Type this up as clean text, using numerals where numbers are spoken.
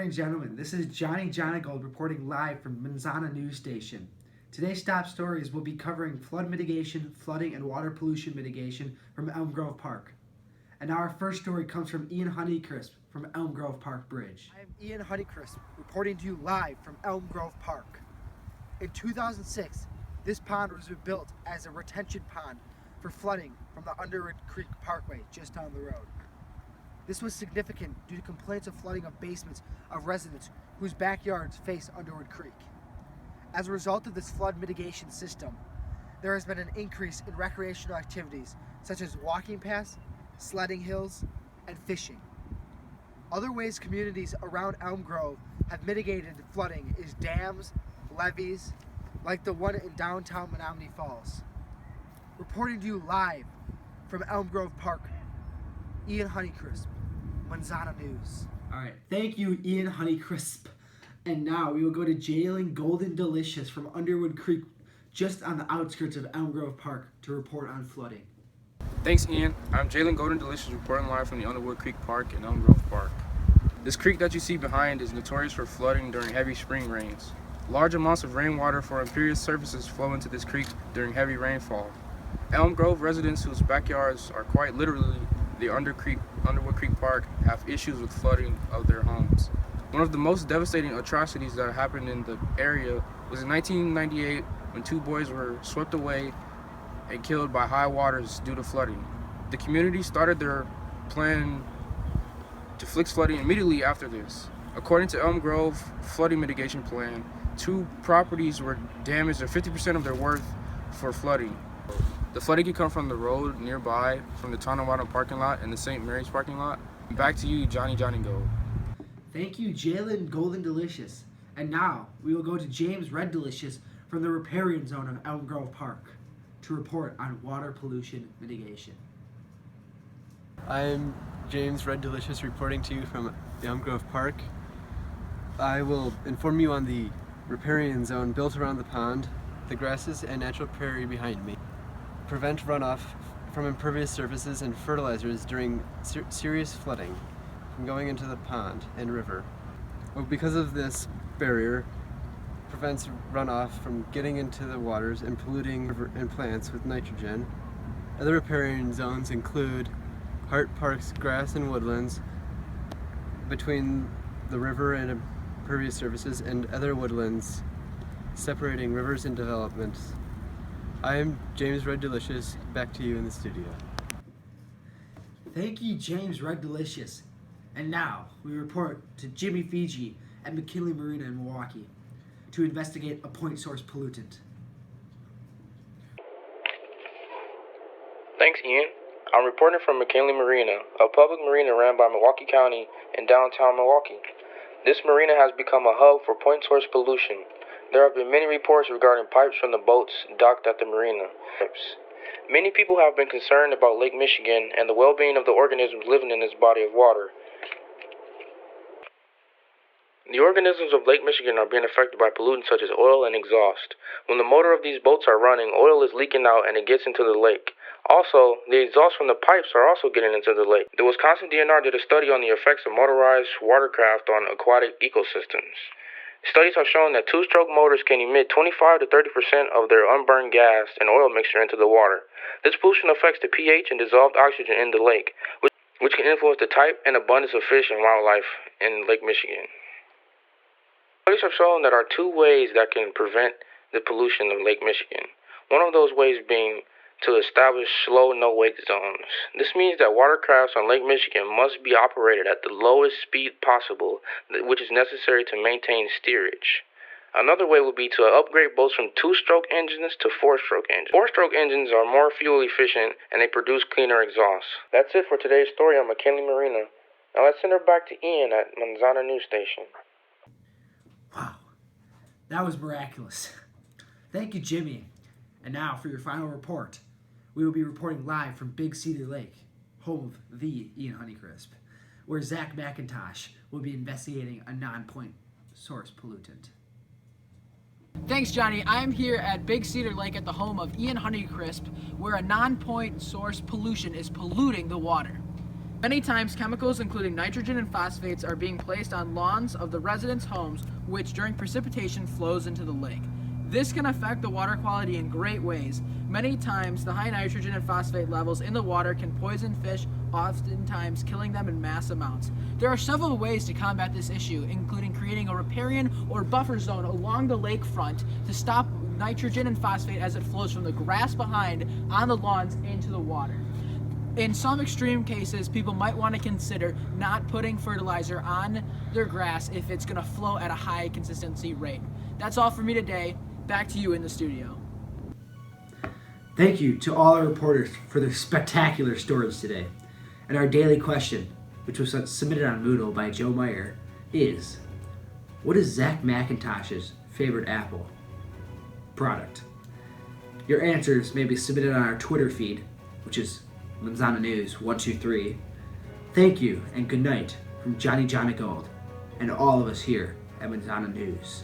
morning, gentlemen. This is Johnny Jonagold reporting live from Manzana News Station. Today's top stories will be covering flood mitigation, flooding, and water pollution mitigation from Elm Grove Park. And now our first story comes from Ian Honeycrisp from Elm Grove Park Bridge. I am Ian Honeycrisp reporting to you live from Elm Grove Park. In 2006, this pond was built as a retention pond for flooding from the Underwood Creek Parkway just down the road. This was significant due to complaints of flooding of basements of residents whose backyards face Underwood Creek. As a result of this flood mitigation system, there has been an increase in recreational activities such as walking paths, sledding hills, and fishing. Other ways communities around Elm Grove have mitigated flooding is dams, levees, like the one in downtown Menominee Falls. Reporting to you live from Elm Grove Park, Ian Honeycrisp, Manzana News. All right, thank you, Ian Honeycrisp. And now we will go to Jalen Golden Delicious from Underwood Creek, just on the outskirts of Elm Grove Park, to report on flooding. Thanks, Ian. I'm Jalen Golden Delicious reporting live from the Underwood Creek Park in Elm Grove Park. This creek that you see behind is notorious for flooding during heavy spring rains. Large amounts of rainwater from impervious surfaces flow into this creek during heavy rainfall. Elm Grove residents whose backyards are quite literally the Underwood Creek Park have issues with flooding of their homes. One of the most devastating atrocities that happened in the area was in 1998 when two boys were swept away and killed by high waters due to flooding. The community started their plan to fix flooding immediately after this. According to Elm Grove flooding mitigation plan, two properties were damaged at 50% of their worth for flooding. The flooding could come from the road nearby, from the Tonawanda parking lot and the St. Mary's parking lot. Back to you, Johnny Gold. Thank you, Jalen Golden Delicious. And now we will go to James Red Delicious from the riparian zone of Elm Grove Park to report on water pollution mitigation. I'm James Red Delicious reporting to you from Elm Grove Park. I will inform you on the riparian zone built around the pond, the grasses and natural prairie behind me. Prevent runoff from impervious surfaces and fertilizers during serious flooding from going into the pond and river. Because of this barrier, prevents runoff from getting into the waters and polluting river and plants with nitrogen. Other riparian zones include Hart Park's grass and woodlands between the river and impervious surfaces and other woodlands separating rivers and developments. I am James Red Delicious, back to you in the studio. Thank you, James Red Delicious. And now we report to Jimmy Fiji at McKinley Marina in Milwaukee to investigate a point source pollutant. Thanks, Ian. I'm reporting from McKinley Marina, a public marina ran by Milwaukee County in downtown Milwaukee. This marina has become a hub for point source pollution. There have been many reports regarding pipes from the boats docked at the marina. Many people have been concerned about Lake Michigan and the well-being of the organisms living in this body of water. The organisms of Lake Michigan are being affected by pollutants such as oil and exhaust. When the motor of these boats are running, oil is leaking out and it gets into the lake. Also, the exhaust from the pipes are also getting into the lake. The Wisconsin DNR did a study on the effects of motorized watercraft on aquatic ecosystems. Studies have shown that two-stroke motors can emit 25 to 30% of their unburned gas and oil mixture into the water. This pollution affects the pH and dissolved oxygen in the lake, which can influence the type and abundance of fish and wildlife in Lake Michigan. Studies have shown that there are two ways that can prevent the pollution of Lake Michigan. One of those ways being to establish slow no-wake zones. This means that watercrafts on Lake Michigan must be operated at the lowest speed possible, which is necessary to maintain steerage. Another way would be to upgrade boats from two-stroke engines to four-stroke engines. Four-stroke engines are more fuel efficient and they produce cleaner exhaust. That's it for today's story on McKinley Marina. Now let's send her back to Ian at Manzana News Station. Wow, that was miraculous. Thank you, Jimmy. And now for your final report. We will be reporting live from Big Cedar Lake, home of the Ian Honeycrisp, where Zach McIntosh will be investigating a non-point source pollutant. Thanks, Johnny. I'm here at Big Cedar Lake at the home of Ian Honeycrisp, where a non-point source pollution is polluting the water. Many times, chemicals including nitrogen and phosphates are being placed on lawns of the residents' homes, which during precipitation flows into the lake. This can affect the water quality in great ways. Many times, the high nitrogen and phosphate levels in the water can poison fish, oftentimes killing them in mass amounts. There are several ways to combat this issue, including creating a riparian or buffer zone along the lakefront to stop nitrogen and phosphate as it flows from the grass behind on the lawns into the water. In some extreme cases, people might want to consider not putting fertilizer on their grass if it's going to flow at a high consistency rate. That's all for me today. Back to you in the studio. Thank you to all our reporters for their spectacular stories today. And our daily question, which was submitted on Moodle by Joe Meyer, is: what is Zach McIntosh's favorite Apple product? Your answers may be submitted on our Twitter feed, which is Manzana News 123. Thank you and good night from Johnny Gold and all of us here at Manzana News.